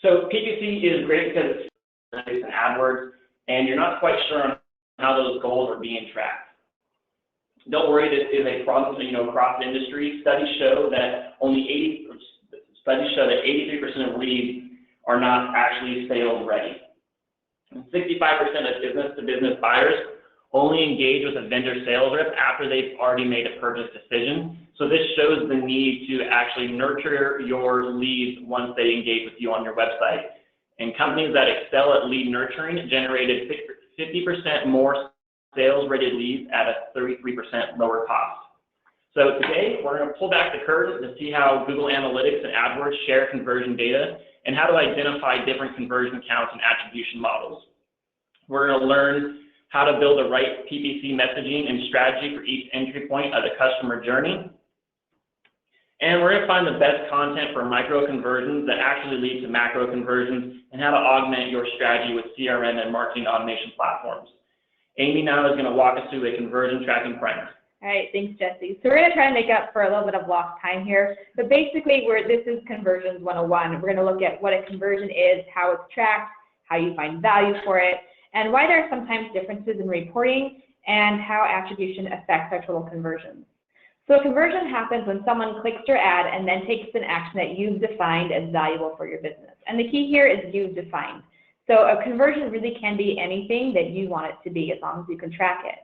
So PPC is great because it's an AdWords, and you're not quite sure on how those goals are being tracked. Don't worry, this is a cross industry. Studies show that 83% of leads are not actually sales ready. And 65% of business-to-business buyers only engage with a vendor sales rep after they've already made a purchase decision. So this shows the need to actually nurture your leads once they engage with you on your website. And companies that excel at lead nurturing generated 50% more sales-ready leads at a 33% lower cost. So today, we're going to pull back the curtain to see how Google Analytics and AdWords share conversion data and how to identify different conversion counts and attribution models. We're going to learn how to build the right PPC messaging and strategy for each entry point of the customer journey. And we're going to find the best content for micro conversions that actually lead to macro conversions and how to augment your strategy with CRM and marketing automation platforms. Amy now is going to walk us through a conversion tracking primer. All right, thanks, Jesse. So we're going to try and make up for a little bit of lost time here. But basically, this is Conversions 101. We're going to look at what a conversion is, how it's tracked, how you find value for it, and why there are sometimes differences in reporting, and how attribution affects our total conversions. So a conversion happens when someone clicks your ad and then takes an action that you've defined as valuable for your business. And the key here is you've defined. So a conversion really can be anything that you want it to be, as long as you can track it.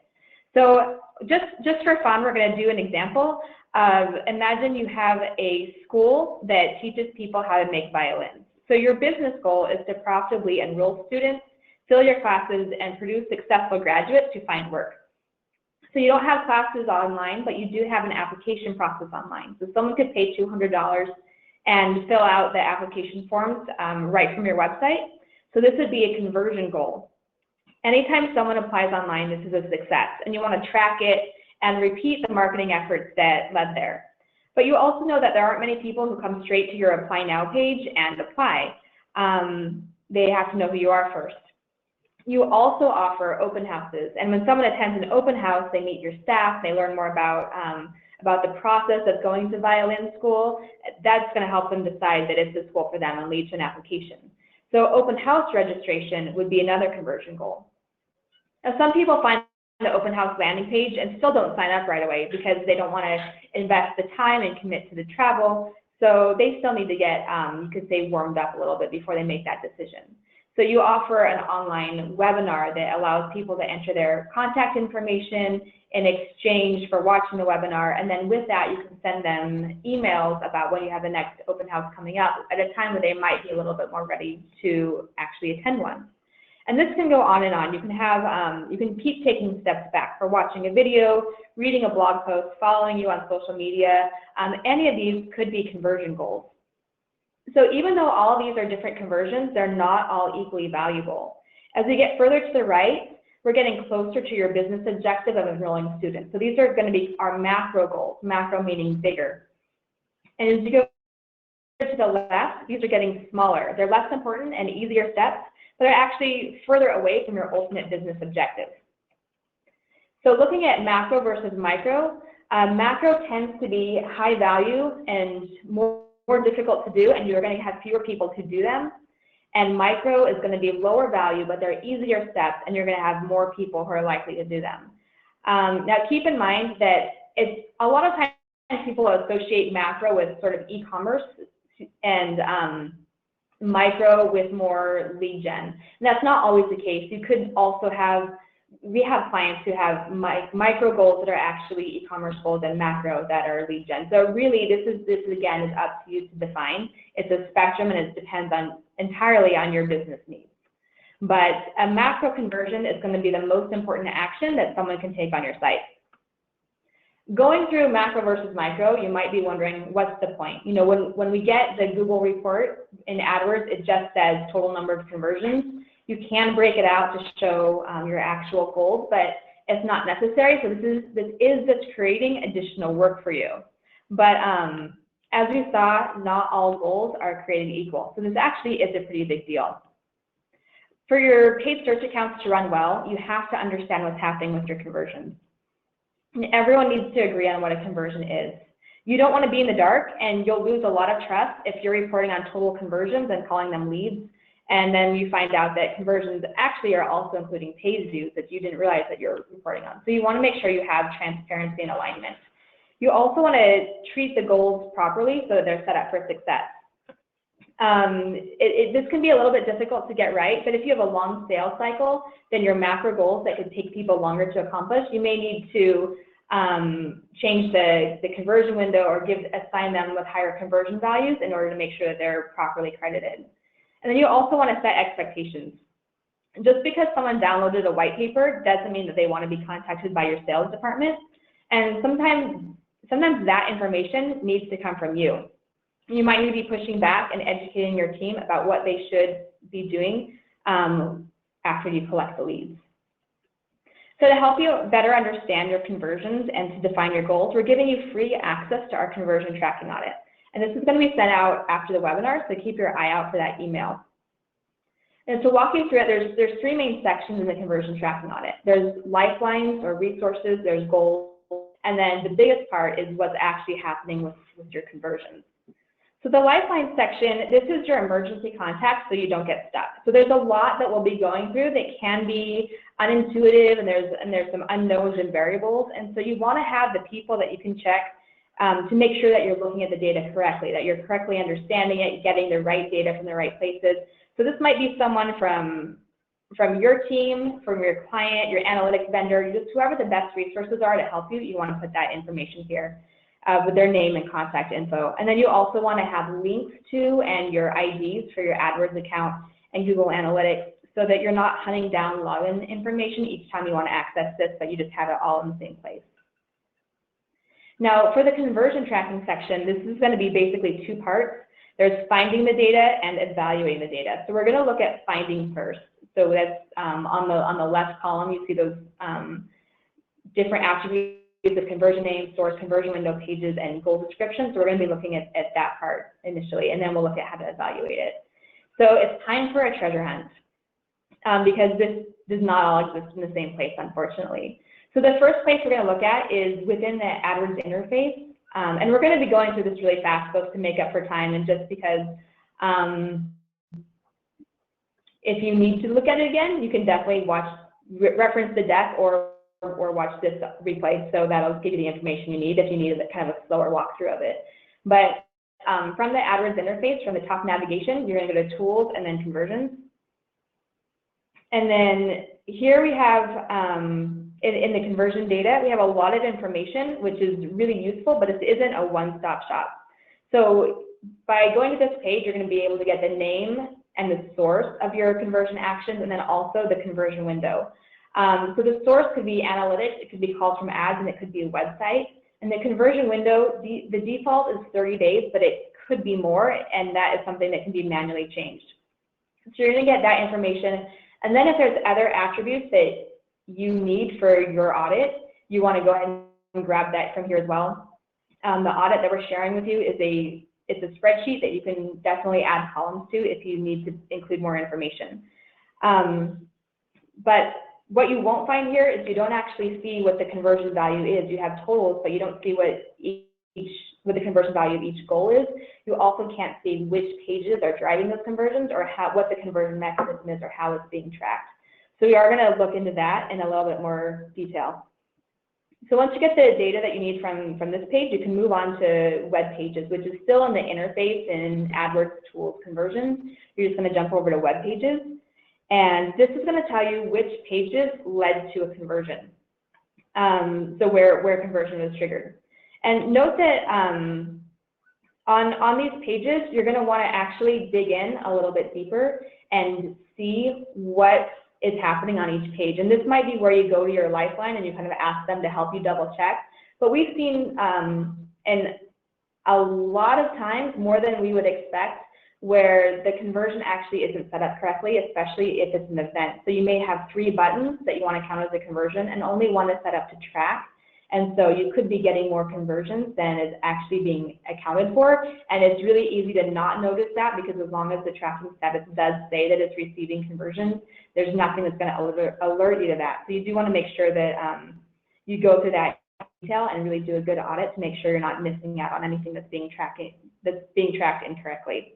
So just for fun, we're going to do an example of, imagine you have a school that teaches people how to make violins. So your business goal is to profitably enroll students, fill your classes, and produce successful graduates who find work. So you don't have classes online, but you do have an application process online. So someone could pay $200 and fill out the application forms right from your website. So this would be a conversion goal. Anytime someone applies online, this is a success, and you want to track it and repeat the marketing efforts that led there. But you also know that there aren't many people who come straight to your Apply Now page and apply. They have to know who you are first. You also offer open houses, and when someone attends an open house, they meet your staff, they learn more about the process of going to violin school. That's going to help them decide that it's a school for them and lead to an application. So open house registration would be another conversion goal. Now, some people find the open house landing page and still don't sign up right away because they don't want to invest the time and commit to the travel. So they still need to get, you could say, warmed up a little bit before they make that decision. So you offer an online webinar that allows people to enter their contact information in exchange for watching the webinar, and then with that you can send them emails about when you have the next open house coming up at a time where they might be a little bit more ready to actually attend one. And this can go on and on. You can have, you can keep taking steps back for watching a video, reading a blog post, following you on social media. Any of these could be conversion goals. So even though all of these are different conversions, they're not all equally valuable. As we get further to the right, we're getting closer to your business objective of enrolling students. So these are going to be our macro goals, macro meaning bigger. And as you go to the left, these are getting smaller. They're less important and easier steps, but they're actually further away from your ultimate business objective. So looking at macro versus micro, macro tends to be high value and more difficult to do, and you're going to have fewer people to do them. And micro is going to be lower value, but they're easier steps, and you're going to have more people who are likely to do them. Now, keep in mind that it's a lot of times people associate macro with sort of e-commerce and micro with more lead gen. And that's not always the case. You could also have, we have clients who have micro goals that are actually e-commerce goals and macro that are lead gen. So really, this again is up to you to define. It's a spectrum, and it depends on entirely on your business needs. But a macro conversion is going to be the most important action that someone can take on your site. Going through macro versus micro, you might be wondering, what's the point? You know, when we get the Google report in AdWords, it just says total number of conversions. You can break it out to show your actual goals, but it's not necessary. So this is just creating additional work for you. But as we saw, not all goals are created equal. So this actually is a pretty big deal. For your paid search accounts to run well, you have to understand what's happening with your conversions. And everyone needs to agree on what a conversion is. You don't want to be in the dark, and you'll lose a lot of trust if you're reporting on total conversions and calling them leads, and then you find out that conversions actually are also including page views that you didn't realize that you're reporting on. So you want to make sure you have transparency and alignment. You also want to treat the goals properly so that they're set up for success. This can be a little bit difficult to get right, but if you have a long sales cycle, then your macro goals that could take people longer to accomplish, you may need to change the conversion window or assign them with higher conversion values in order to make sure that they're properly credited. And then you also want to set expectations. Just because someone downloaded a white paper doesn't mean that they want to be contacted by your sales department. And sometimes that information needs to come from you. You might need to be pushing back and educating your team about what they should be doing after you collect the leads. So to help you better understand your conversions and to define your goals, we're giving you free access to our conversion tracking audit. And this is going to be sent out after the webinar, so keep your eye out for that email. And to walk you through it, there's three main sections in the conversion tracking audit. There's lifelines or resources, there's goals, and then the biggest part is what's actually happening with your conversions. So the lifeline section, this is your emergency contact so you don't get stuck. So there's a lot that we'll be going through that can be unintuitive, and there's some unknowns and variables. And so you want to have the people that you can check to make sure that you're looking at the data correctly, that you're correctly understanding it, getting the right data from the right places. So this might be someone from your team, from your client, your analytics vendor, just whoever the best resources are to help you, you want to put that information here. With their name and contact info. And then you also want to have links to and your IDs for your AdWords account and Google Analytics so that you're not hunting down login information each time you want to access this, but you just have it all in the same place. Now, for the conversion tracking section, this is going to be basically two parts. There's finding the data and evaluating the data. So we're going to look at finding first. So that's on the left column, you see those different attributes of conversion name, source, conversion window, pages, and goal description. So we're going to be looking at that part initially, and then we'll look at how to evaluate it. So it's time for a treasure hunt because this does not all exist in the same place, unfortunately. So the first place we're going to look at is within the AdWords interface, and we're going to be going through this really fast, folks, to make up for time, and just because if you need to look at it again, you can definitely reference the deck or watch this replay, so that'll give you the information you need if you need a kind of a slower walkthrough of it. But from the AdWords interface, from the top navigation, you're going to go to Tools and then Conversions. And then here we have, in the conversion data, we have a lot of information, which is really useful, but it isn't a one-stop shop. So by going to this page, you're going to be able to get the name and the source of your conversion actions, and then also the conversion window. So the source could be analytics, it could be calls from ads, and it could be a website. And the conversion window, the default is 30 days, but it could be more, and that is something that can be manually changed. So you're going to get that information. And then if there's other attributes that you need for your audit, you want to go ahead and grab that from here as well. The audit that we're sharing with you is it's a spreadsheet that you can definitely add columns to if you need to include more information. But what you won't find here is you don't actually see what the conversion value is. You have totals, but you don't see what the conversion value of each goal is. You also can't see which pages are driving those conversions or what the conversion mechanism is or how it's being tracked. So we are going to look into that in a little bit more detail. So once you get the data that you need from this page, you can move on to web pages, which is still in the interface in AdWords Tools Conversions. You're just going to jump over to web pages. And this is going to tell you which pages led to a conversion, so where conversion was triggered. And note that on these pages, you're going to want to actually dig in a little bit deeper and see what is happening on each page. And this might be where you go to your lifeline and you kind of ask them to help you double check. But we've seen in a lot of times, more than we would expect, where the conversion actually isn't set up correctly, especially if it's an event. So you may have 3 buttons that you want to count as a conversion, and only one is set up to track. And so you could be getting more conversions than is actually being accounted for. And it's really easy to not notice that, because as long as the tracking status does say that it's receiving conversions, there's nothing that's going to alert you to that. So you do want to make sure that you go through that detail and really do a good audit to make sure you're not missing out on anything that's being tracked incorrectly.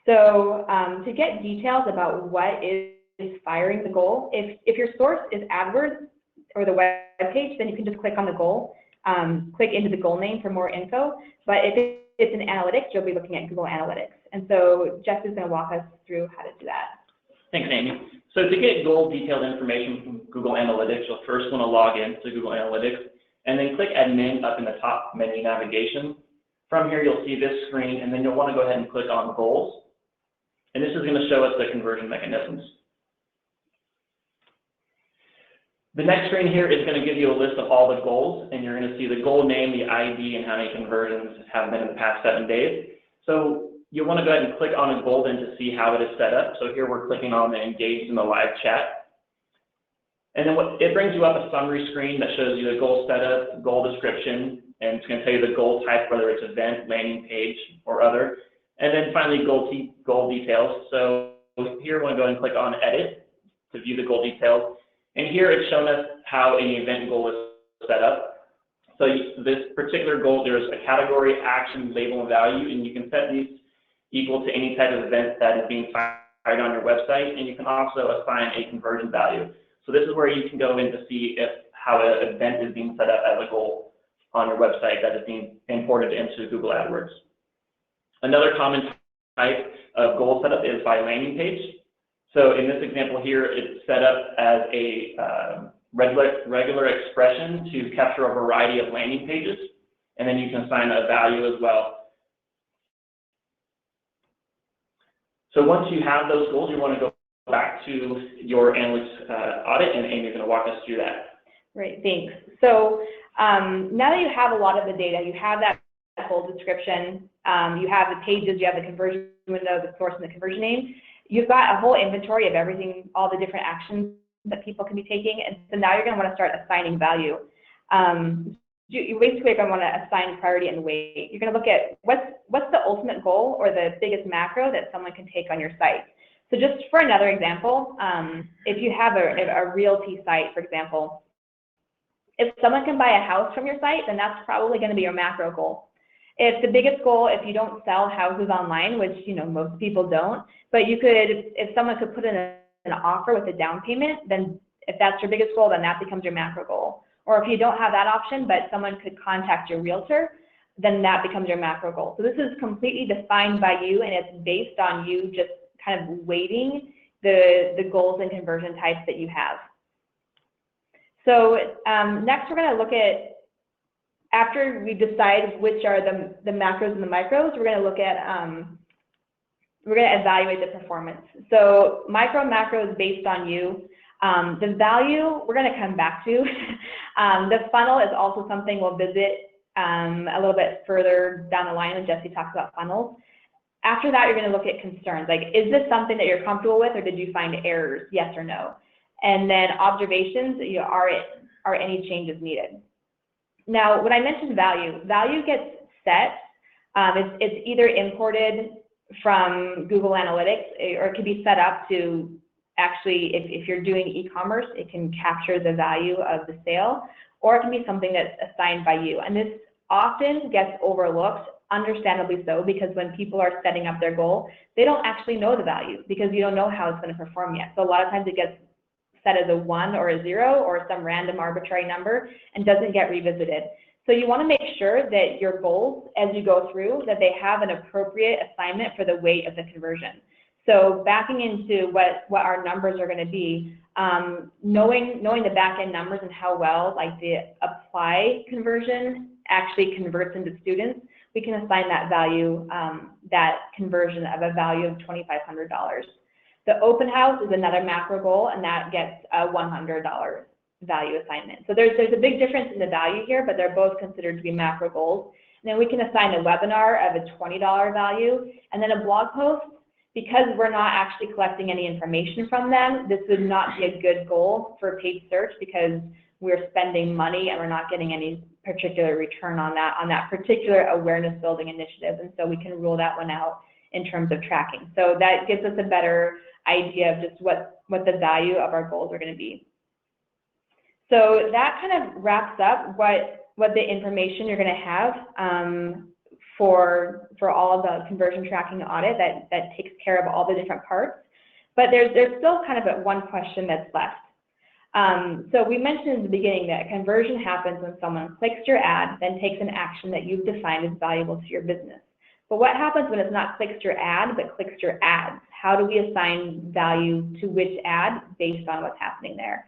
So to get details about what is firing the goal, if your source is AdWords or the web page, then you can just click on the goal, click into the goal name for more info. But if it's in analytics, you'll be looking at Google Analytics. And so Jeff is going to walk us through how to do that. Thanks, Amy. So to get goal detailed information from Google Analytics, you'll first want to log in to Google Analytics and then click Admin up in the top menu navigation. From here, you'll see this screen, and then you'll want to go ahead and click on Goals. And this is going to show us the conversion mechanisms. The next screen here is going to give you a list of all the goals, and you're going to see the goal name, the ID, and how many conversions have been in the past 7 days. So you'll want to go ahead and click on a goal then to see how it is set up. So here we're clicking on the Engage in the live chat. And then it brings you up a summary screen that shows you the goal setup, goal description, and it's going to tell you the goal type, whether it's event, landing page, or other. And then finally, goal details. So here we want to go and click on Edit to view the goal details. And here it's shown us how an event goal is set up. So this particular goal, there's a category, action, label, and value, and you can set these equal to any type of event that is being fired on your website, and you can also assign a conversion value. So this is where you can go in to see how an event is being set up as a goal on your website that is being imported into Google AdWords. Another common type of goal setup is by landing page. So in this example here, it's set up as a regular expression to capture a variety of landing pages, and then you can assign a value as well. So once you have those goals, you want to go back to your analytics audit, and Amy's going to walk us through that. Great, thanks. So now that you have a lot of the data, you have that goal description, you have the pages, you have the conversion window, the source, and the conversion name. You've got a whole inventory of everything, all the different actions that people can be taking, and so now you're going to want to start assigning value. You basically are going to want to assign priority and weight. You're going to look at what's the ultimate goal or the biggest macro that someone can take on your site. So just for another example, if you have a realty site, for example, if someone can buy a house from your site, then that's probably going to be your macro goal. If the biggest goal, if you don't sell houses online, which most people don't, but you could, if someone could put in an offer with a down payment, then if that's your biggest goal, then that becomes your macro goal. Or if you don't have that option, but someone could contact your realtor, then that becomes your macro goal. So this is completely defined by you, and it's based on you just kind of weighting the goals and conversion types that you have. So next we're going to look at, after we decide which are the macros and the micros, we're going to look at, we're going to evaluate the performance. So micro and macro is based on you. The value, we're going to come back to. The funnel is also something we'll visit a little bit further down the line when Jesse talks about funnels. After that, you're going to look at concerns. Like, is this something that you're comfortable with, or did you find errors, yes or no? And then observations, are any changes needed? Now, when I mentioned value gets set. It's either imported from Google Analytics, or it can be set up to actually, if you're doing e-commerce, it can capture the value of the sale, or it can be something that's assigned by you. And this often gets overlooked, understandably so, because when people are setting up their goal, they don't actually know the value because you don't know how it's going to perform yet. So a lot of times it gets set as a 1 or a 0 or some random arbitrary number and doesn't get revisited. So you want to make sure that your goals, as you go through, that they have an appropriate assignment for the weight of the conversion. So backing into what our numbers are going to be, knowing the back-end numbers and how well like the apply conversion actually converts into students, we can assign that value, that conversion of a value of $2,500. The open house is another macro goal, and that gets a $100 value assignment. So there's a big difference in the value here, but they're both considered to be macro goals. And then we can assign a webinar of a $20 value, and then a blog post. Because we're not actually collecting any information from them, this would not be a good goal for paid search because we're spending money and we're not getting any particular return on that particular awareness building initiative. And so we can rule that one out in terms of tracking. So that gives us a better idea of just what the value of our goals are going to be. So that kind of wraps up what the information you're going to have for all of the conversion tracking audit that takes care of all the different parts. But there's still kind of one question that's left. So we mentioned in the beginning that conversion happens when someone clicks your ad, then takes an action that you've defined as valuable to your business. But what happens when it's not clicks your ad, but clicks your ads? How do we assign value to which ad based on what's happening there?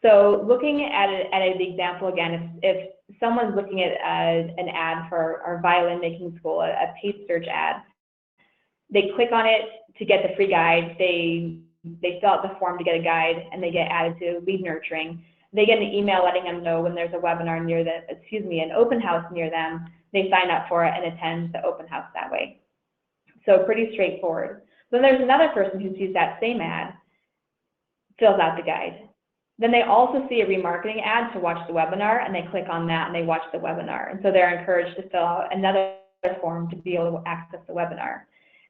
So looking at an example again, if someone's looking at an ad for our violin making school, a paid search ad, they click on it to get the free guide, they fill out the form to get a guide, and they get added to lead nurturing. They get an email letting them know when there's a webinar near them, an open house near them. They sign up for it and attend the open house that way. So pretty straightforward. Then there's another person who sees that same ad, fills out the guide. Then they also see a remarketing ad to watch the webinar, and they click on that and they watch the webinar. And so they're encouraged to fill out another form to be able to access the webinar.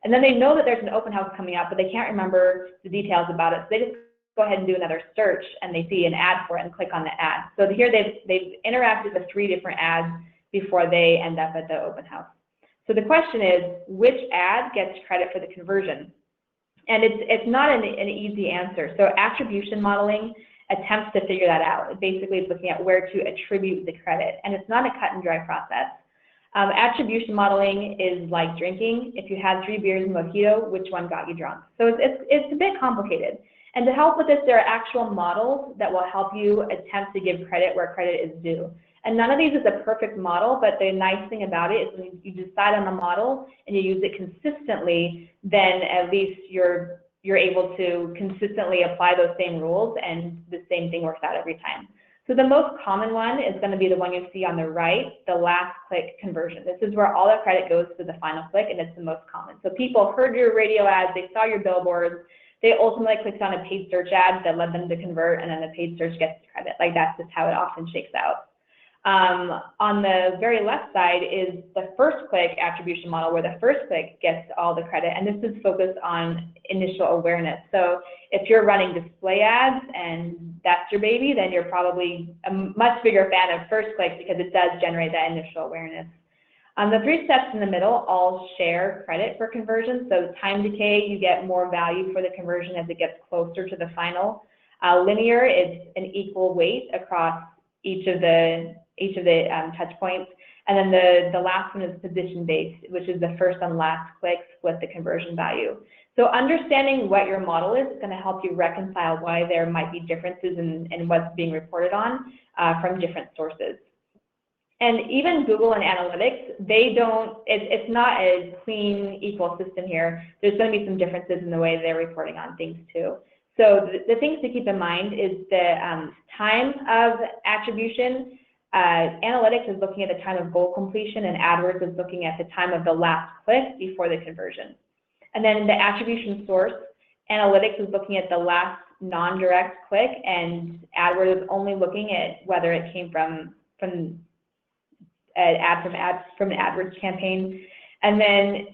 And then they know that there's an open house coming up, but they can't remember the details about it. So they just go ahead and do another search, and they see an ad for it and click on the ad. So here they've interacted with 3 different ads before they end up at the open house. So the question is, which ad gets credit for the conversion? And it's not an easy answer. So attribution modeling attempts to figure that out. It basically is looking at where to attribute the credit, and it's not a cut and dry process. Attribution modeling is like drinking. If you had 3 beers and mojito, which one got you drunk? So it's a bit complicated. And to help with this, there are actual models that will help you attempt to give credit where credit is due. And none of these is a perfect model, but the nice thing about it is when you decide on a model and you use it consistently, then at least you're able to consistently apply those same rules, and the same thing works out every time. So the most common one is going to be the one you see on the right, the last click conversion. This is where all the credit goes to the final click, and it's the most common. So people heard your radio ads, they saw your billboards, they ultimately clicked on a paid search ad that led them to convert, and then the paid search gets credit. Like that's just how it often shakes out. On the very left side is the first click attribution model, where the first click gets all the credit, and this is focused on initial awareness. So if you're running display ads and that's your baby, then you're probably a much bigger fan of first click because it does generate that initial awareness. The 3 steps in the middle all share credit for conversion. So time decay, you get more value for the conversion as it gets closer to the final. Linear is an equal weight across each of the touch points. And then the last one is position-based, which is the first and last click split the conversion value. So understanding what your model is going to help you reconcile why there might be differences in what's being reported on from different sources. And even Google and Analytics, it's not a clean, equal system here. There's going to be some differences in the way they're reporting on things too. So the things to keep in mind is the time of attribution. Analytics is looking at the time of goal completion, and AdWords is looking at the time of the last click before the conversion. And then the attribution source, Analytics is looking at the last non-direct click, and AdWords is only looking at whether it came from an AdWords campaign. And then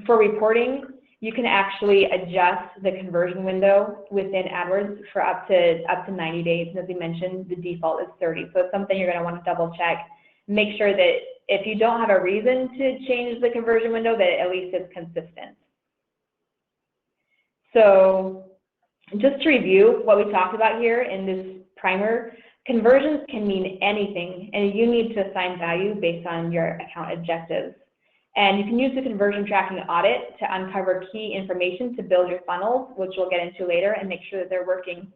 for reporting, you can actually adjust the conversion window within AdWords for up to 90 days. And as we mentioned, the default is 30. So it's something you're going to want to double check. Make sure that if you don't have a reason to change the conversion window, that at least it's consistent. So just to review what we talked about here in this primer, conversions can mean anything, and you need to assign value based on your account objectives. And you can use the conversion tracking audit to uncover key information to build your funnels, which we'll get into later, and make sure that they're working.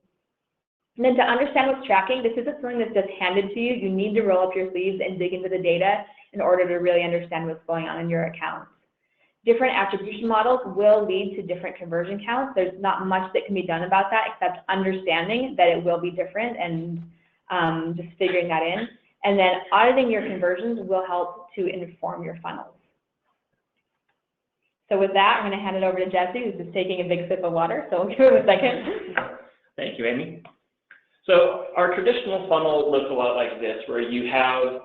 And then to understand what's tracking, this isn't something that's just handed to you. You need to roll up your sleeves and dig into the data in order to really understand what's going on in your accounts. Different attribution models will lead to different conversion counts. There's not much that can be done about that except understanding that it will be different and just figuring that in. And then auditing your conversions will help to inform your funnels. So with that, I'm going to hand it over to Jesse, who's just taking a big sip of water, so we'll give him a second. Thank you, Amy. So our traditional funnel looks a lot like this, where you have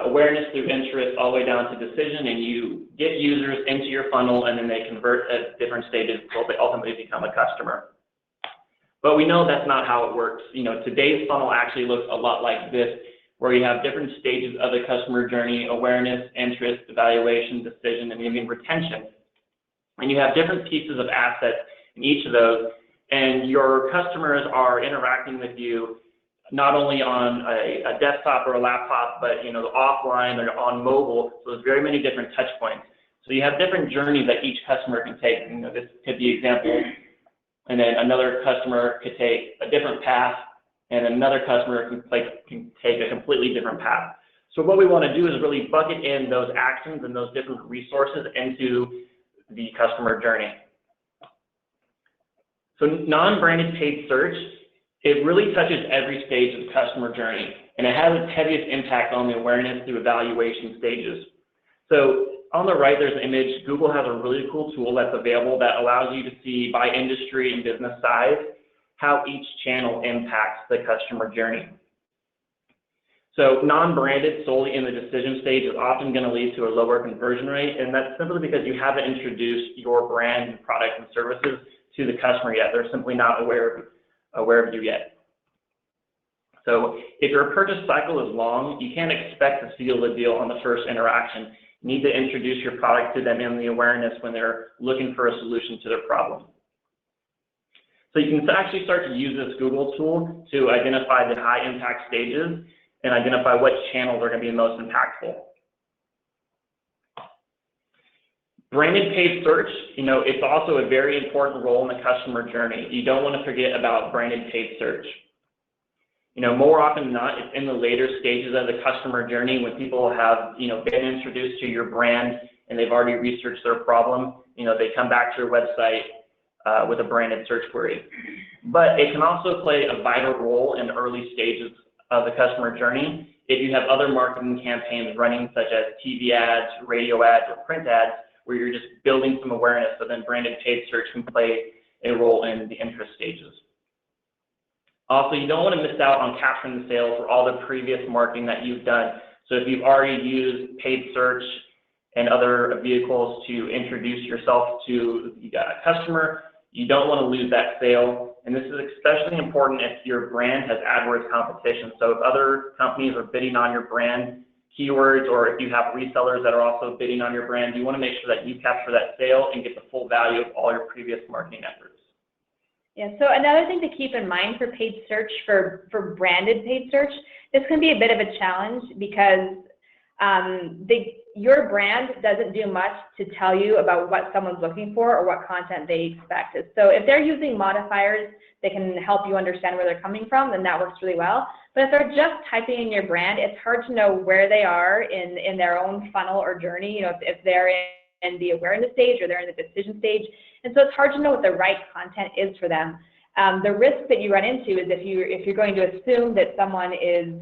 awareness through interest all the way down to decision, and you get users into your funnel, and then they convert at different stages until they ultimately become a customer. But we know that's not how it works. Today's funnel actually looks a lot like this, where you have different stages of the customer journey: awareness, interest, evaluation, decision, and even retention. And you have different pieces of assets in each of those, and your customers are interacting with you not only on a desktop or a laptop, but offline or on mobile. So there's very many different touch points. So you have different journeys that each customer can take. This could be example, and then another customer could take a different path, and another customer can take a completely different path. So what we want to do is really bucket in those actions and those different resources into the customer journey. So non-branded paid search, it really touches every stage of the customer journey, and it has its heaviest impact on the awareness through evaluation stages. So on the right, there's an image. Google has a really cool tool that's available that allows you to see by industry and business size how each channel impacts the customer journey. So non-branded solely in the decision stage is often going to lead to a lower conversion rate, and that's simply because you haven't introduced your brand and product and services to the customer yet. They're simply not aware of you yet. So if your purchase cycle is long, you can't expect to seal the deal on the first interaction. You need to introduce your product to them in the awareness when they're looking for a solution to their problem. So you can actually start to use this Google tool to identify the high impact stages and identify what channels are going to be most impactful. Branded paid search, it's also a very important role in the customer journey. You don't want to forget about branded paid search. More often than not, it's in the later stages of the customer journey when people have, been introduced to your brand and they've already researched their problem. They come back to your website with a branded search query. But it can also play a vital role in the early stages of the customer journey if you have other marketing campaigns running, such as TV ads, radio ads, or print ads, where you're just building some awareness. So then branded paid search can play a role in the interest stages. Also, you don't want to miss out on capturing the sale for all the previous marketing that you've done. So if you've already used paid search and other vehicles to introduce yourself to the customer, you don't want to lose that sale. And this is especially important if your brand has AdWords competition. So if other companies are bidding on your brand keywords, or if you have resellers that are also bidding on your brand, you want to make sure that you capture that sale and get the full value of all your previous marketing efforts. Yeah, so another thing to keep in mind for paid search, for branded paid search, this can be a bit of a challenge because your brand doesn't do much to tell you about what someone's looking for or what content they expect. So if they're using modifiers that can help you understand where they're coming from, then that works really well. But if they're just typing in your brand, it's hard to know where they are in their own funnel or journey, if they're in the awareness stage or they're in the decision stage. And so it's hard to know what the right content is for them. The risk that you run into is if you're going to assume that someone is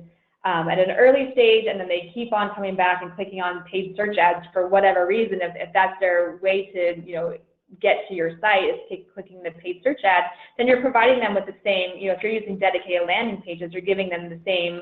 at an early stage and then they keep on coming back and clicking on paid search ads for whatever reason, if that's their way to get to your site is clicking the paid search ad, then you're providing them with the same, if you're using dedicated landing pages, you're giving them the same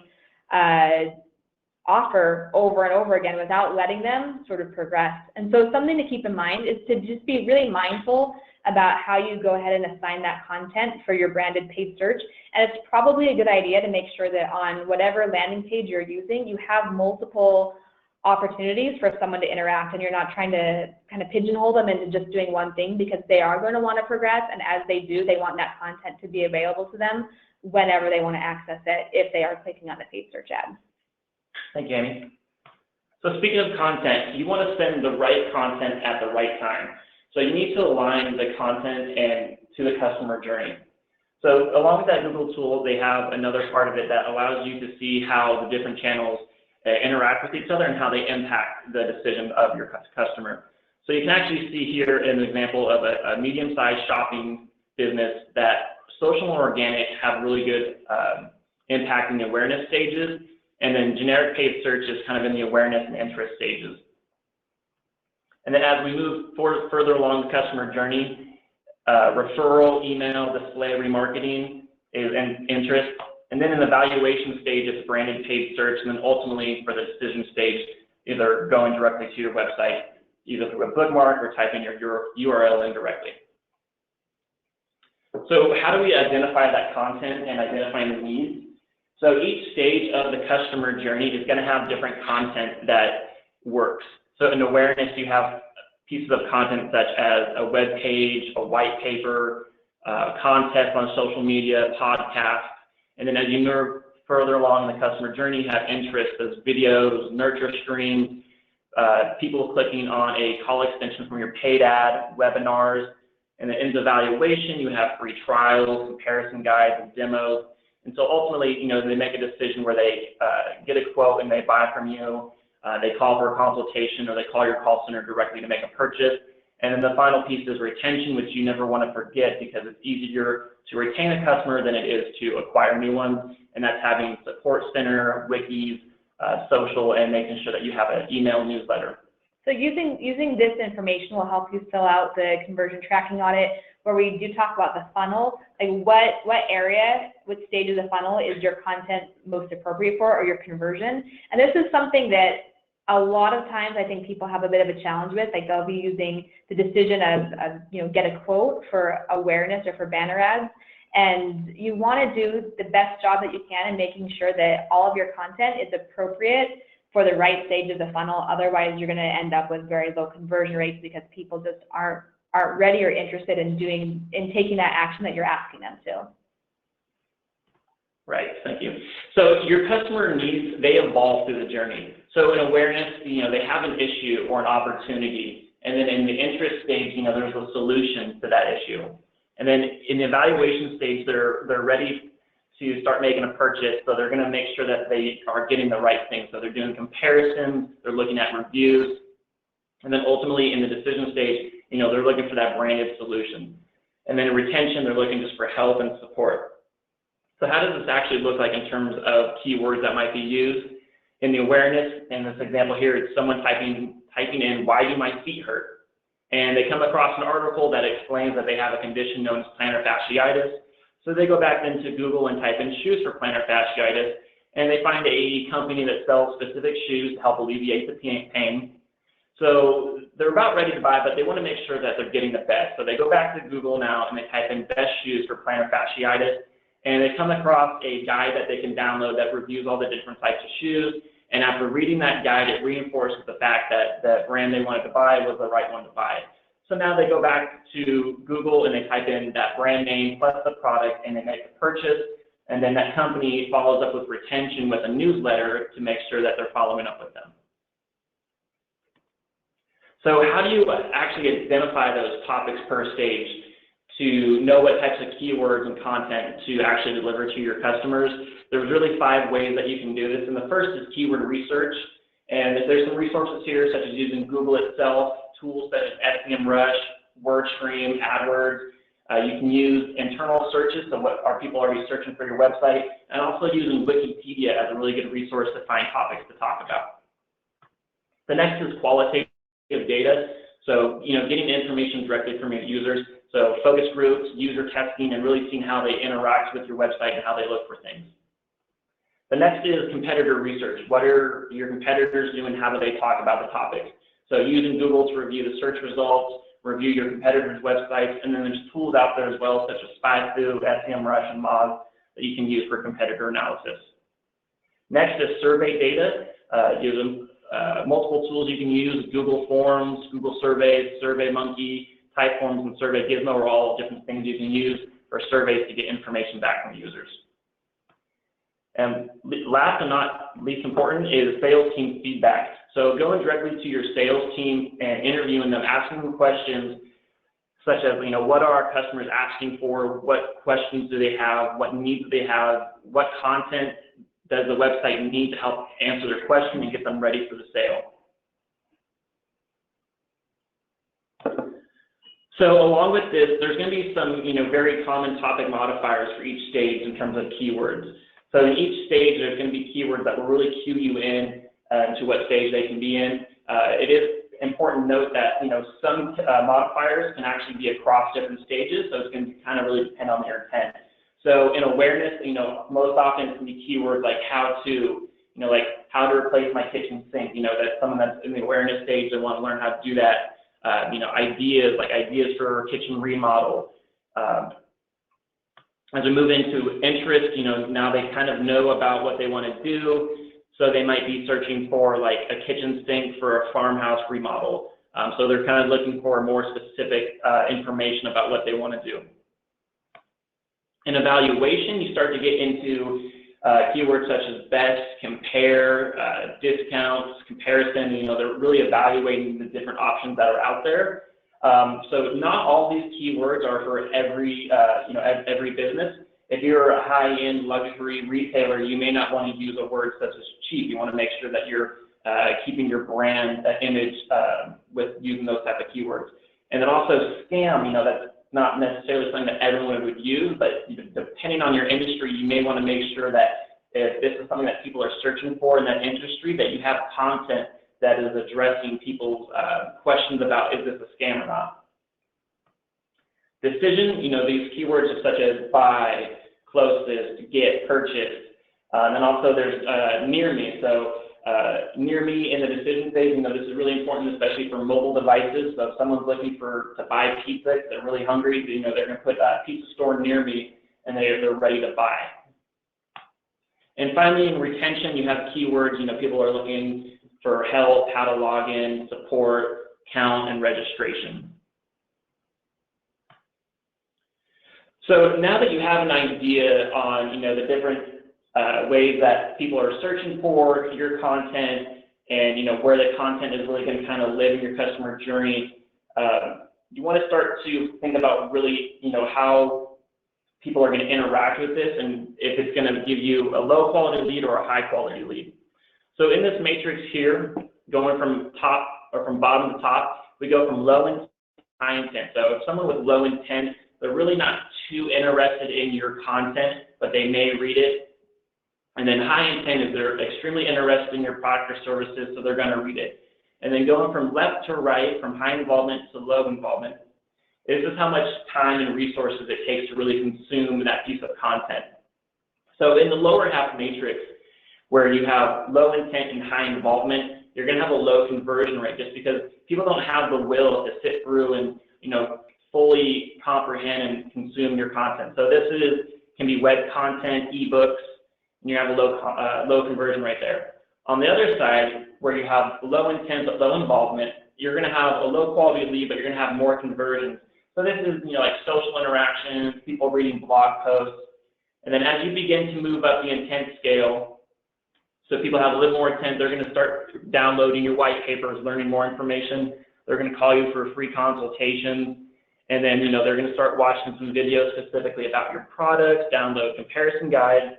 offer over and over again without letting them sort of progress. And so something to keep in mind is to just be really mindful about how you go ahead and assign that content for your branded paid search. And it's probably a good idea to make sure that on whatever landing page you're using, you have multiple opportunities for someone to interact, and you're not trying to kind of pigeonhole them into just doing one thing, because they are going to want to progress, and as they do, they want that content to be available to them whenever they want to access it if they are clicking on the paid search ad. Thank you, Amy. So speaking of content, you want to send the right content at the right time. So you need to align the content to the customer journey. So along with that Google tool, they have another part of it that allows you to see how the different channels interact with each other and how they impact the decision of your customer. So you can actually see here an example of a medium-sized shopping business that social and organic have really good impact in the awareness stages, and then generic paid search is kind of in the awareness and interest stages. And then as we move further along the customer journey, referral, email, display, remarketing is interest. And then in the evaluation stage, it's branded paid search. And then ultimately for the decision stage, either going directly to your website, either through a bookmark or typing your URL in directly. So how do we identify that content and identifying the needs? So each stage of the customer journey is going to have different content that works. So in awareness, you have pieces of content such as a web page, a white paper, contest on social media, podcast. And then as you move further along in the customer journey, you have interests as videos, nurture streams, people clicking on a call extension from your paid ad, webinars. And then in the evaluation, you have free trials, comparison guides, and demos. And so ultimately, they make a decision where they get a quote and they buy from you. They call for a consultation, or they call your call center directly to make a purchase. And then the final piece is retention, which you never want to forget because it's easier to retain a customer than it is to acquire new ones. And that's having support center, wikis, social, and making sure that you have an email newsletter. So using this information will help you fill out the conversion tracking audit, where we do talk about the funnel, like what area, what stage of the funnel is your content most appropriate for, or your conversion. And this is something that a lot of times I think people have a bit of a challenge with. Like they'll be using the decision of get a quote for awareness or for banner ads, and you want to do the best job that you can in making sure that all of your content is appropriate for the right stage of the funnel. Otherwise, you're going to end up with very low conversion rates because people just aren't ready or interested in taking that action that you're asking them to. Right, thank you. So your customer needs, they evolve through the journey. So in awareness, they have an issue or an opportunity. And then in the interest stage, there's a solution to that issue. And then in the evaluation stage, they're ready to start making a purchase. So they're going to make sure that they are getting the right thing. So they're doing comparisons, they're looking at reviews. And then ultimately in the decision stage, they're looking for that branded solution. And then in retention, they're looking just for help and support. So how does this actually look like in terms of keywords that might be used? In the awareness, in this example here, it's someone typing in, "Why do my feet hurt?" And they come across an article that explains that they have a condition known as plantar fasciitis. So they go back into Google and type in shoes for plantar fasciitis, and they find a company that sells specific shoes to help alleviate the pain. So they're about ready to buy, but they want to make sure that they're getting the best. So they go back to Google now and they type in best shoes for plantar fasciitis, and they come across a guide that they can download that reviews all the different types of shoes. And after reading that guide, it reinforces the fact that the brand they wanted to buy was the right one to buy. So now they go back to Google and they type in that brand name plus the product and they make a purchase. And then that company follows up with retention with a newsletter to make sure that they're following up with them. So how do you actually identify those topics per stage to know what types of keywords and content to actually deliver to your customers? There's really 5 ways that you can do this. And the first is keyword research. And there's some resources here such as using Google itself, tools such as SEMrush, WordStream, AdWords. You can use internal searches, so what are people already searching for your website, and also using Wikipedia as a really good resource to find topics to talk about. The next is qualitative data. So, getting information directly from your users. So focus groups, user testing, and really seeing how they interact with your website and how they look for things. The next is competitor research. What are your competitors doing? How do they talk about the topic? So using Google to review the search results, review your competitors' websites, and then there's tools out there as well, such as SpySu, SEMrush, and Moz that you can use for competitor analysis. Next is survey data. There's multiple tools you can use: Google Forms, Google Surveys, SurveyMonkey, Typeforms, and Survey Gizmo are all different things you can use for surveys to get information back from users. And last and not least important is sales team feedback. So going directly to your sales team and interviewing them, asking them questions such as, what are our customers asking for? What questions do they have? What needs do they have? What content does the website need to help answer their question and get them ready for the sale? So along with this, there's going to be some, very common topic modifiers for each stage in terms of keywords. So in each stage, there's going to be keywords that will really cue you in to what stage they can be in. It is important to note that, some modifiers can actually be across different stages, so it's going to kind of really depend on their intent. So in awareness, most often it can be keywords like how to, like how to replace my kitchen sink, that's someone that's in the awareness stage, they want to learn how to do that. Ideas for kitchen remodel. As we move into interest, now they kind of know about what they want to do. So they might be searching for like a kitchen sink for a farmhouse remodel. So they're kind of looking for more specific information about what they want to do. In evaluation, you start to get into keywords such as best, compare, discounts, comparison. They're really evaluating the different options that are out there. So not all these keywords are for every business. If you're a high-end luxury retailer, you may not want to use a word such as cheap. You want to make sure that you're keeping your brand image with using those type of keywords. And then also scam, that's not necessarily something that everyone would use, but depending on your industry, you may want to make sure that if this is something that people are searching for in that industry, that you have content that is addressing people's questions about, is this a scam or not? Decision, these keywords are such as buy, closest, get, purchase, and then also there's near me. So near me in the decision phase, this is really important, especially for mobile devices. So if someone's looking to buy pizza, they're really hungry, they're going to put a pizza store near me, and they're ready to buy. And finally, in retention, you have keywords. People are looking for help, how to log in, support, count, and registration. So now that you have an idea on the different ways that people are searching for your content, and where the content is really going to kind of live in your customer journey, you want to start to think about really how people are going to interact with this, and if it's going to give you a low quality lead or a high quality lead. So in this matrix here, going from bottom to top, we go from low intent to high intent. So if someone with low intent, they're really not too interested in your content, but they may read it. And then high intent is they're extremely interested in your product or services, so they're going to read it. And then going from left to right, from high involvement to low involvement, this is how much time and resources it takes to really consume that piece of content. So in the lower half matrix, where you have low intent and high involvement, you're going to have a low conversion rate just because people don't have the will to sit through and fully comprehend and consume your content. So this can be web content, ebooks, and you have a low conversion rate there. On the other side, where you have low intent but low involvement, you're going to have a low quality lead, but you're going to have more conversions. So this is like social interactions, people reading blog posts, and then as you begin to move up the intent scale, so people have a little more intent, they're going to start downloading your white papers, learning more information. They're going to call you for a free consultation. And then, they're going to start watching some videos specifically about your products, download comparison guides.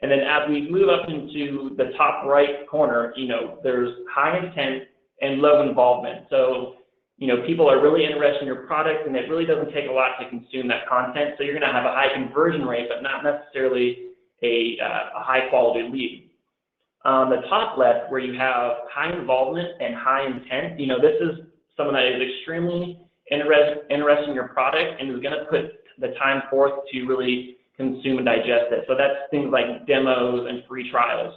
And then as we move up into the top right corner, there's high intent and low involvement. So, people are really interested in your product, and it really doesn't take a lot to consume that content. So you're going to have a high conversion rate, but not necessarily a high quality lead. On the top left, where you have high involvement and high intent, this is someone that is extremely interested in your product and is going to put the time forth to really consume and digest it. So that's things like demos and free trials.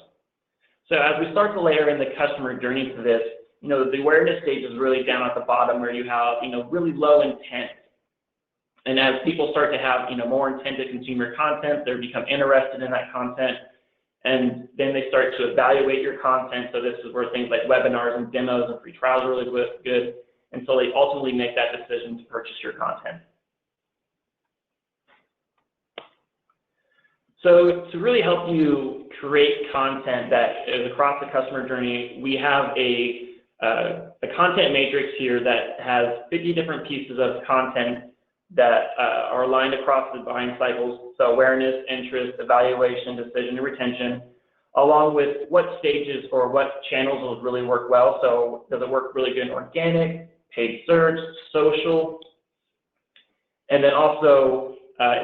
So as we start to layer in the customer journey to this, the awareness stage is really down at the bottom where you have, really low intent. And as people start to have, more intent to consume your content, they become interested in that content. And then they start to evaluate your content. So this is where things like webinars and demos and free trials are really good. And so they ultimately make that decision to purchase your content. So to really help you create content that is across the customer journey, we have a content matrix here that has 50 different pieces of content that are aligned across the buying cycles, so awareness, interest, evaluation, decision, and retention, along with what stages or what channels will really work well. So does it work really good in organic, paid search, social, and then also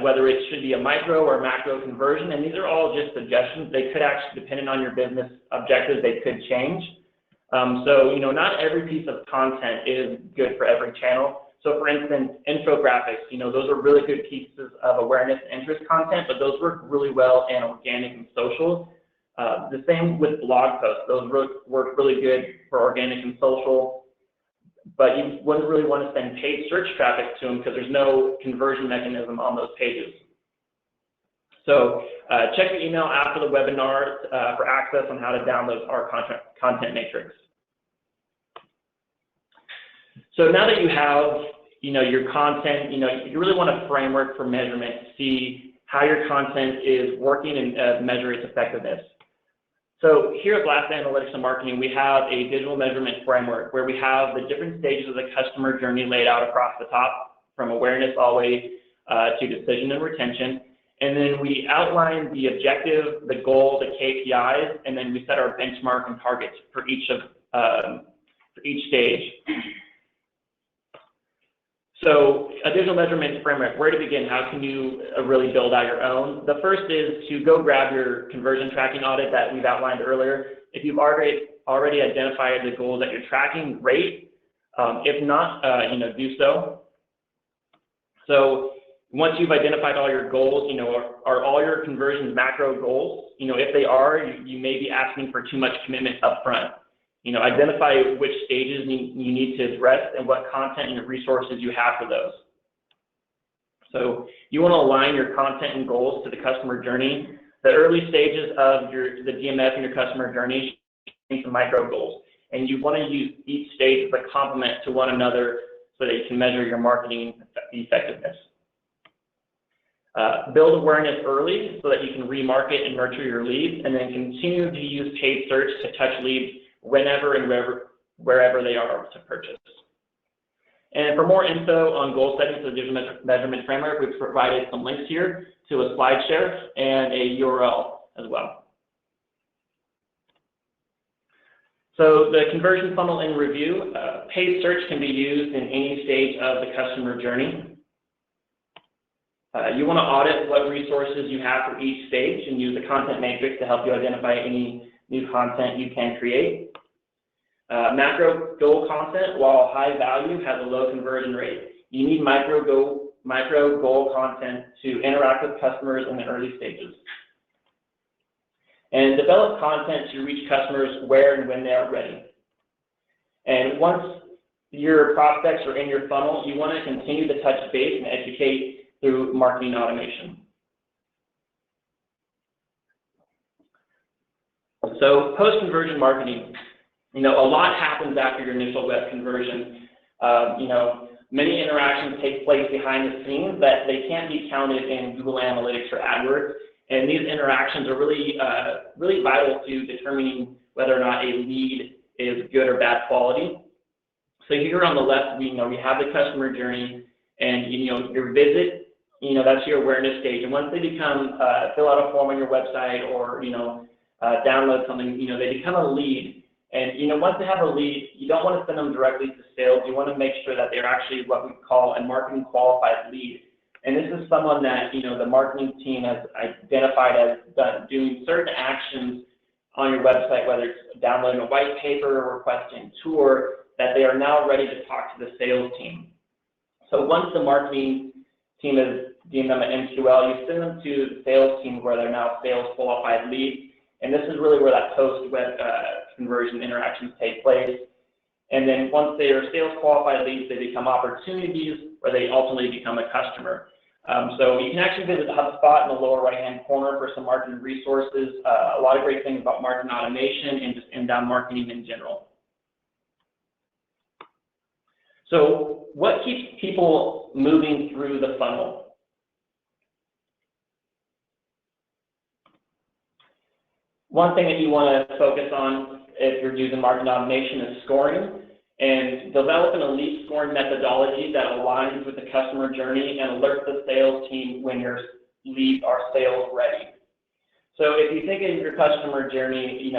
whether it should be a micro or macro conversion. And these are all just suggestions. They could actually, depending on your business objectives, they could change. So, not every piece of content is good for every channel. So for instance, infographics, those are really good pieces of awareness and interest content, but those work really well in organic and social. The same with blog posts. Those work really good for organic and social, but you wouldn't really want to send paid search traffic to them because there's no conversion mechanism on those pages. So check your email after the webinar for access on how to download our content matrix. So now that you have, your content, you really want a framework for measurement to see how your content is working and measure its effectiveness. So here at Blast Analytics and Marketing, we have a digital measurement framework where we have the different stages of the customer journey laid out across the top, from awareness all the way to decision and retention. And then we outline the objective, the goal, the KPIs, and then we set our benchmark and targets for each stage. So a digital measurement framework, where to begin? How can you really build out your own? The first is to go grab your conversion tracking audit that we've outlined earlier. If you've already identified the goals that you're tracking, great. If not, do so. So once you've identified all your goals, are all your conversions macro goals? If they are, you may be asking for too much commitment up front. Identify which stages you need to address and what content and resources you have for those. So you want to align your content and goals to the customer journey. The early stages of the DMF and your customer journey should be some micro goals. And you want to use each stage as a complement to one another so that you can measure your marketing effectiveness. Build awareness early so that you can remarket and nurture your leads, and then continue to use paid search to touch leads whenever and wherever they are to purchase. And for more info on goal setting for the digital measurement framework, we've provided some links here to a slide share and a URL as well. So the conversion funnel in review, paid search can be used in any stage of the customer journey. You want to audit what resources you have for each stage and use the content matrix to help you identify any new content you can create. Macro goal content, while high value, has a low conversion rate. You need micro goal content to interact with customers in the early stages. And develop content to reach customers where and when they are ready. And once your prospects are in your funnel, you want to continue to touch base and educate through marketing automation. So post-conversion marketing, a lot happens after your initial web conversion. Many interactions take place behind the scenes that they can't be counted in Google Analytics or AdWords, and these interactions are really vital to determining whether or not a lead is good or bad quality. So here on the left, we have the customer journey, and your visit. That's your awareness stage, and once they become fill out a form on your website or download something, they become a lead. And once they have a lead, you don't want to send them directly to sales. You want to make sure that they're actually what we call a marketing qualified lead. And this is someone that the marketing team has identified as doing certain actions on your website, whether it's downloading a white paper or requesting a tour, that they are now ready to talk to the sales team. So once the marketing team has deemed them an MQL, you send them to the sales team where they're now sales qualified leads. And this is really where that post-web conversion interactions take place. And then once they are sales qualified leads, they become opportunities where they ultimately become a customer. So you can actually visit HubSpot in the lower right-hand corner for some marketing resources, a lot of great things about marketing automation and just inbound marketing in general. So what keeps people moving through the funnel? One thing that you want to focus on if you're using marketing automation is scoring, and develop an elite scoring methodology that aligns with the customer journey and alerts the sales team when your leads are sales ready. So if you think of your customer journey,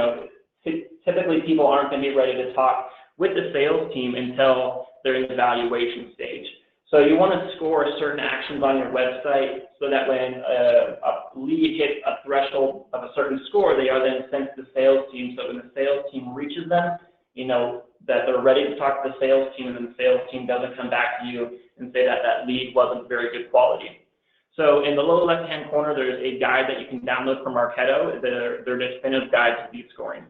typically people aren't going to be ready to talk with the sales team until they're in the evaluation stage. So you want to score certain actions on your website so that when a lead hits a threshold of a certain score, they are then sent to the sales team. So when the sales team reaches them, that they're ready to talk to the sales team, and then the sales team doesn't come back to you and say that that lead wasn't very good quality. So in the lower left-hand corner, there's a guide that you can download from Marketo, their definitive guide to lead scoring.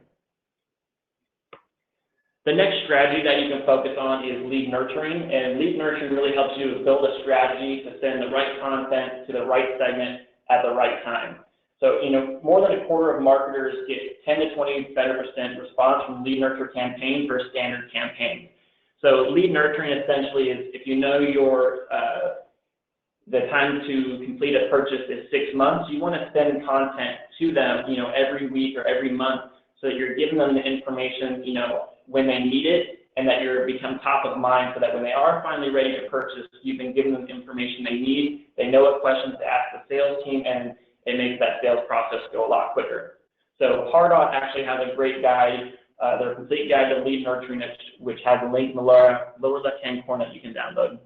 The next strategy that you can focus on is lead nurturing, and lead nurturing really helps you build a strategy to send the right content to the right segment at the right time. So, more than a quarter of marketers get 10 to 20% better response from lead nurture campaigns versus standard campaigns. So lead nurturing essentially is if you know the time to complete a purchase is 6 months, you want to send content to them, every week or every month so that you're giving them the information, when they need it, and that you're become top of mind so that when they are finally ready to purchase, you've been giving them the information they need, they know what questions to ask the sales team, and it makes that sales process go a lot quicker. So Pardot actually has a great guide, their complete guide to lead nurturing, which has a link in the lower left-hand corner that you can download.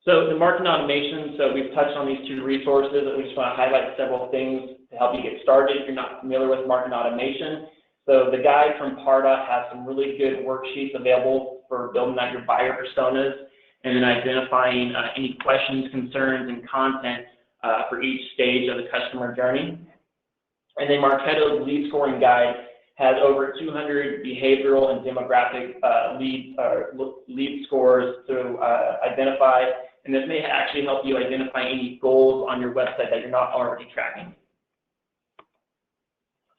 So the marketing automation, so we've touched on these two resources, and we just want to highlight several things to help you get started if you're not familiar with marketing automation. So the guide from Pardot has some really good worksheets available for building out your buyer personas and then identifying any questions, concerns, and content for each stage of the customer journey. And then Marketo's lead scoring guide has over 200 behavioral and demographic lead scores to identify, and this may actually help you identify any goals on your website that you're not already tracking.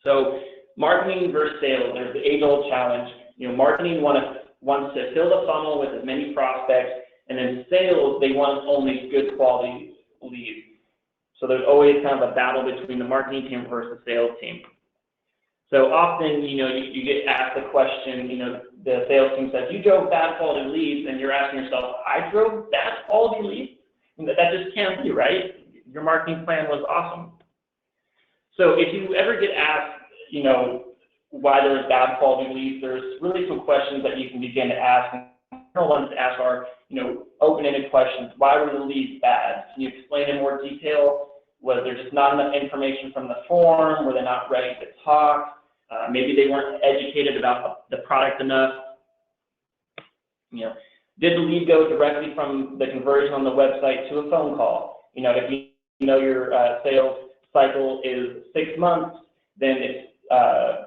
So marketing versus sales, there's the age-old challenge. Marketing wants to fill the funnel with as many prospects, and then sales, they want only good quality leads. So there's always kind of a battle between the marketing team versus the sales team. So often, you get asked the question, the sales team says, you drove bad quality leads, and you're asking yourself, I drove bad quality leads? That just can't be, right? Your marketing plan was awesome. So if you ever get asked, why there's bad quality leads, there's really some questions that you can begin to ask. And the ones to ask are, open-ended questions. Why were the leads bad? Can you explain in more detail? Was there just not enough information from the form? Were they not ready to talk? Maybe they weren't educated about the product enough. Did the lead go directly from the conversion on the website to a phone call? If your sales cycle is 6 months, then it's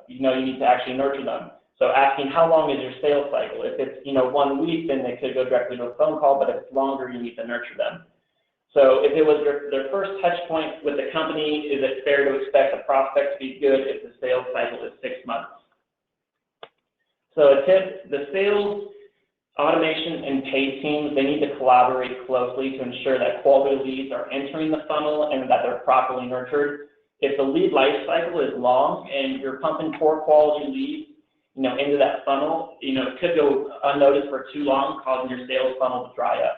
you need to actually nurture them. So asking how long is your sales cycle? If it's 1 week, then they could go directly to a phone call, but if it's longer, you need to nurture them. So if it was their first touch point with the company, is it fair to expect the prospect to be good if the sales cycle is 6 months? So a tip, the sales, automation, and paid teams, they need to collaborate closely to ensure that quality leads are entering the funnel and that they're properly nurtured. If the lead life cycle is long and you're pumping poor quality leads, into that funnel, it could go unnoticed for too long, causing your sales funnel to dry up.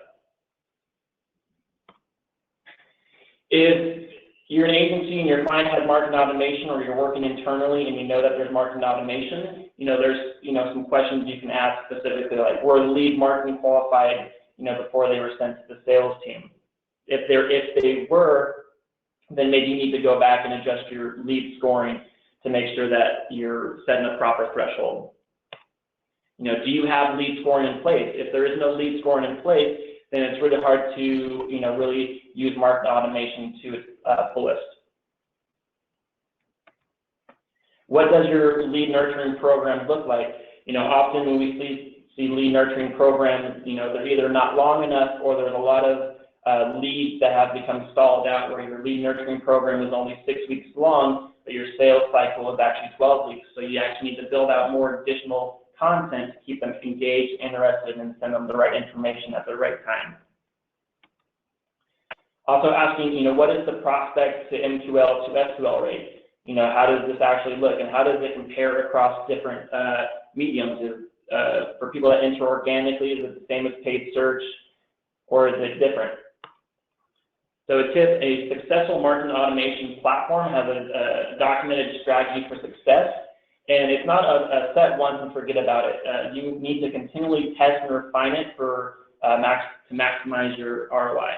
If you're an agency and your client has marketing automation, or you're working internally and you know that there's marketing automation, there's some questions you can ask specifically, like were the lead marketing qualified, before they were sent to the sales team? If they were, then maybe you need to go back and adjust your lead scoring to make sure that you're setting a proper threshold. Do you have lead scoring in place? If there is no lead scoring in place, then it's really hard to, really use marketing automation to its fullest. What does your lead nurturing program look like? Often when we see lead nurturing programs, they're either not long enough, or there's a lot of leads that have become stalled out, where your lead nurturing program is only 6 weeks long, but your sales cycle is actually 12 weeks. So you actually need to build out more additional content to keep them engaged, interested, and send them the right information at the right time. Also asking, what is the prospect to MQL to SQL rate? How does this actually look, and how does it compare across different mediums? For people that enter organically, is it the same as paid search, or is it different? So a tip, a successful marketing automation platform has a documented strategy for success, and it's not a set once and forget about it. You need to continually test and refine it to maximize your ROI.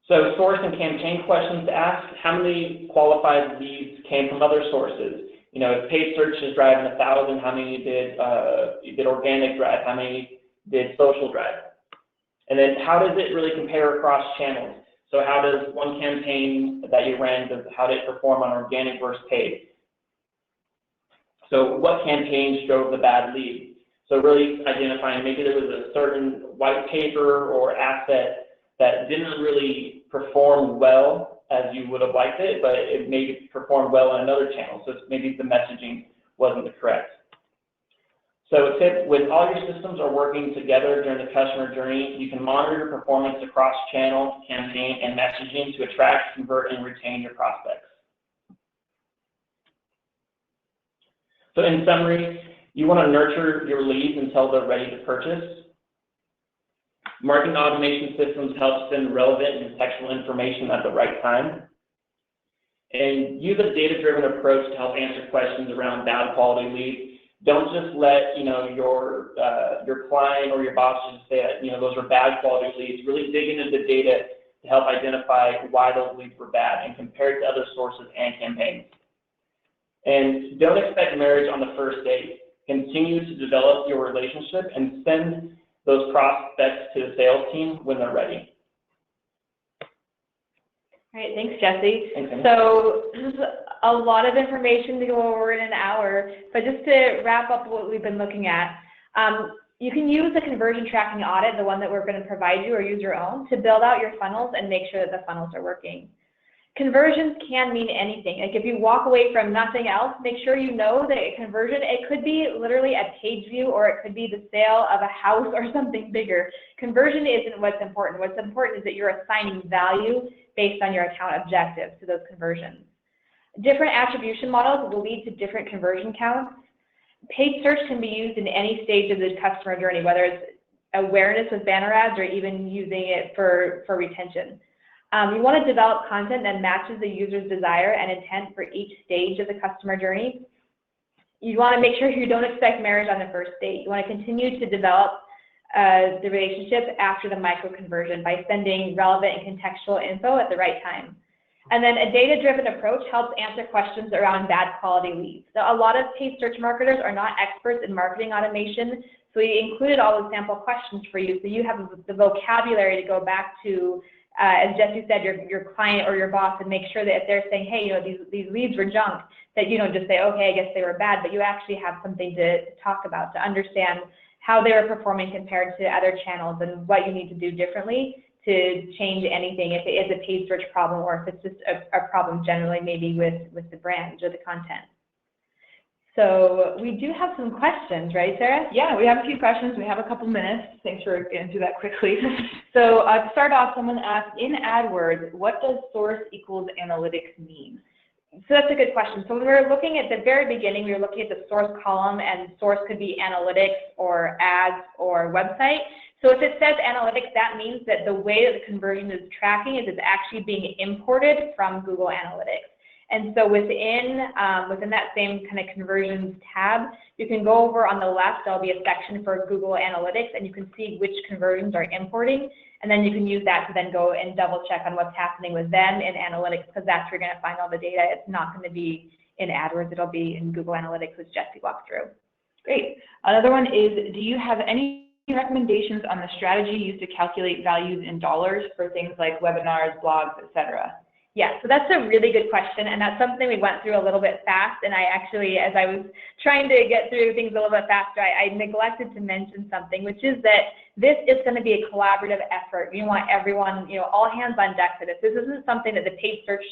So source and campaign questions to ask: how many qualified leads came from other sources? If paid search is driving 1,000, how many did organic drive? How many did social drive? And then how does it really compare across channels? So how does one campaign that you ran, how did it perform on organic versus paid? So what campaigns drove the bad lead? So really identifying maybe there was a certain white paper or asset that didn't really perform well as you would have liked it, but it maybe performed well in another channel. So maybe the messaging wasn't the correct. So a tip, when all your systems are working together during the customer journey, you can monitor your performance across channel, campaign, and messaging to attract, convert, and retain your prospects. So in summary, you want to nurture your leads until they're ready to purchase. Marketing automation systems help send relevant and contextual information at the right time. And use a data-driven approach to help answer questions around bad quality leads. Don't just let your client or your boss just say that those are bad quality leads. Really dig into the data to help identify why those leads were bad and compare it to other sources and campaigns. And don't expect marriage on the first date. Continue to develop your relationship and send those prospects to the sales team when they're ready. All right, thanks, Jesse. Thanks, so this is a lot of information to go over in an hour, but just to wrap up what we've been looking at, you can use the conversion tracking audit, the one that we're going to provide you, or use your own to build out your funnels and make sure that the funnels are working. Conversions can mean anything. Like if you walk away from nothing else, make sure you know that a conversion, it could be literally a page view, or it could be the sale of a house or something bigger. Conversion isn't what's important. What's important is that you're assigning value based on your account objectives to those conversions. Different attribution models will lead to different conversion counts. Paid search can be used in any stage of the customer journey, whether it's awareness with banner ads or even using it for retention. You want to develop content that matches the user's desire and intent for each stage of the customer journey. You want to make sure you don't expect marriage on the first date. You want to continue to develop the relationship after the micro conversion by sending relevant and contextual info at the right time. And then a data-driven approach helps answer questions around bad quality leads. So a lot of paid search marketers are not experts in marketing automation, so we included all the sample questions for you so you have the vocabulary to go back to, as Jesse said, your client or your boss, and make sure that if they're saying, hey, these leads were junk, that you don't just say, okay, I guess they were bad, but you actually have something to talk about, to understand how they were performing compared to other channels and what you need to do differently to change anything, if it is a paid search problem or if it's just a problem generally maybe with the brand or the content. So we do have some questions, right, Sarah? Yeah, we have a few questions. We have a couple minutes. Thanks for getting through that quickly. So to start off, someone asked, in AdWords, what does source equals analytics mean? So that's a good question. So when we were looking at the very beginning, we were looking at the source column, and source could be analytics or ads or website. So if it says analytics, that means that the way that the conversion is tracking is it's actually being imported from Google Analytics. And so within that same kind of conversions tab, you can go over on the left, there'll be a section for Google Analytics, and you can see which conversions are importing. And then you can use that to then go and double check on what's happening with them in Analytics, because that's where you're going to find all the data. It's not going to be in AdWords, it'll be in Google Analytics, which Jesse walked through. Great. Another one is, do you have any recommendations on the strategy used to calculate values in dollars for things like webinars, blogs, etc.? Yeah, so that's a really good question, and that's something we went through a little bit fast, and I actually, as I was trying to get through things a little bit faster, I neglected to mention something, which is that this is going to be a collaborative effort. You want everyone, all hands on deck for this. This isn't something that the paid search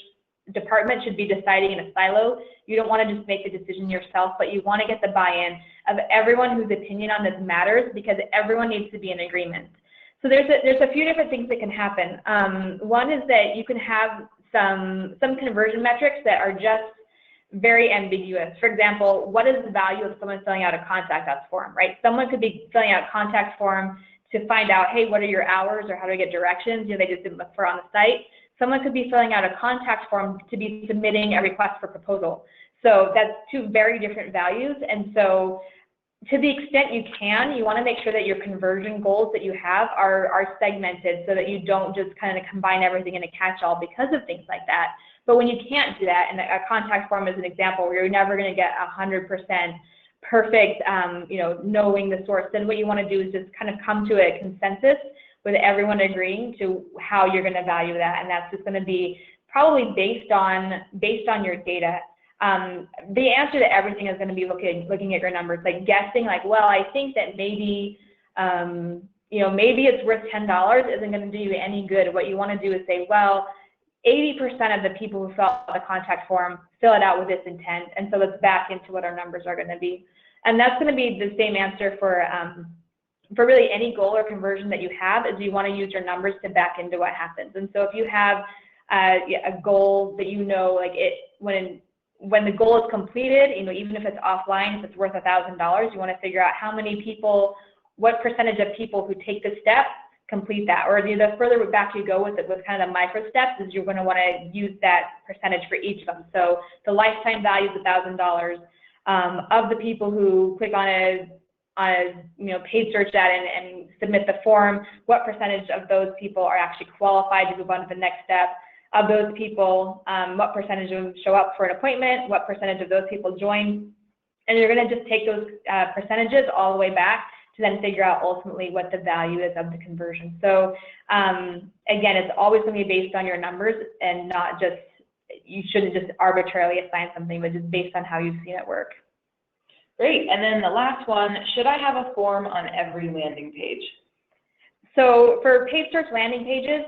department should be deciding in a silo. You don't want to just make the decision yourself, but you want to get the buy-in of everyone whose opinion on this matters, because everyone needs to be in agreement. So there's a few different things that can happen. One is that you can have some conversion metrics that are just very ambiguous. For example, what is the value of someone filling out a contact us form, right? Someone could be filling out a contact form to find out, hey, what are your hours, or how do I get directions? They just didn't look for on the site. Someone could be filling out a contact form to be submitting a request for proposal. So that's two very different values. And so to the extent you can, you want to make sure that your conversion goals that you have are segmented so that you don't just kind of combine everything in a catch-all because of things like that. But when you can't do that, and a contact form is an example where you're never going to get 100% perfect, knowing the source, then what you want to do is just kind of come to a consensus with everyone agreeing to how you're going to value that, and that's just going to be probably based on your data. the answer to everything is going to be looking at your numbers, like guessing, like, well, I think that maybe, maybe it's worth $10 isn't going to do you any good. What you want to do is say, well, 80% of the people who fill out the contact form fill it out with this intent, and so let's back into what our numbers are going to be. And that's going to be the same answer for really any goal or conversion that you have, is you want to use your numbers to back into what happens. And so if you have a goal that when the goal is completed, even if it's offline, if it's worth $1,000, you want to figure out how many people, what percentage of people who take the step complete that. Or the further back you go with it, with kind of the micro steps, is you're going to want to use that percentage for each of them. So the lifetime value is $1,000. Of the people who click on a paid search ad and submit the form, what percentage of those people are actually qualified to move on to the next step? Of those people, what percentage of them show up for an appointment? What percentage of those people join? And you're going to just take those percentages all the way back to then figure out ultimately what the value is of the conversion. So again, it's always going to be based on your numbers, and not just, you shouldn't just arbitrarily assign something, but just based on how you've seen it work. Great. And then the last one, should I have a form on every landing page? So for paid search landing pages,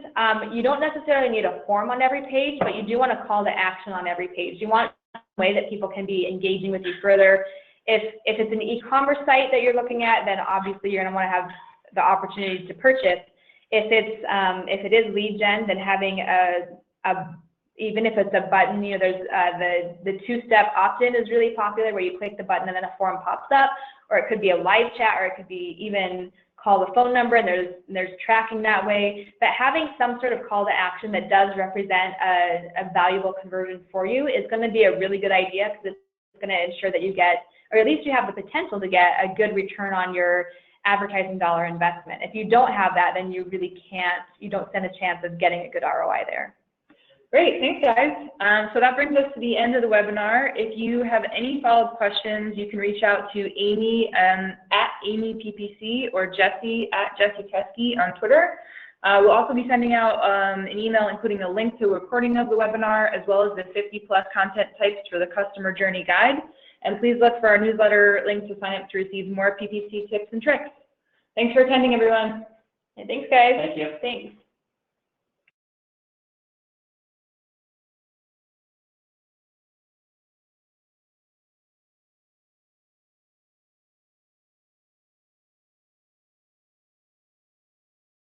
you don't necessarily need a form on every page, but you do want a call to action on every page. You want a way that people can be engaging with you further. If it's an e-commerce site that you're looking at, then obviously you're going to want to have the opportunity to purchase. If it is lead gen, then having even if it's a button, there's the two-step opt-in is really popular, where you click the button and then a form pops up, or it could be a live chat, or it could be even call the phone number, and there's tracking that way. But having some sort of call to action that does represent a valuable conversion for you is going to be a really good idea, because it's going to ensure that you get, or at least you have the potential to get, a good return on your advertising dollar investment. If you don't have that, then you really can't, you don't stand a chance of getting a good ROI there. Great, thanks guys. So that brings us to the end of the webinar. If you have any follow-up questions, you can reach out to Amy at Amy PPC, or Jesse at Jesse Teskey on Twitter. We'll also be sending out an email including a link to a recording of the webinar, as well as the 50+ content types for the customer journey guide. And please look for our newsletter link to sign up to receive more PPC tips and tricks. Thanks for attending, everyone. And thanks, guys. Thank you. Thanks.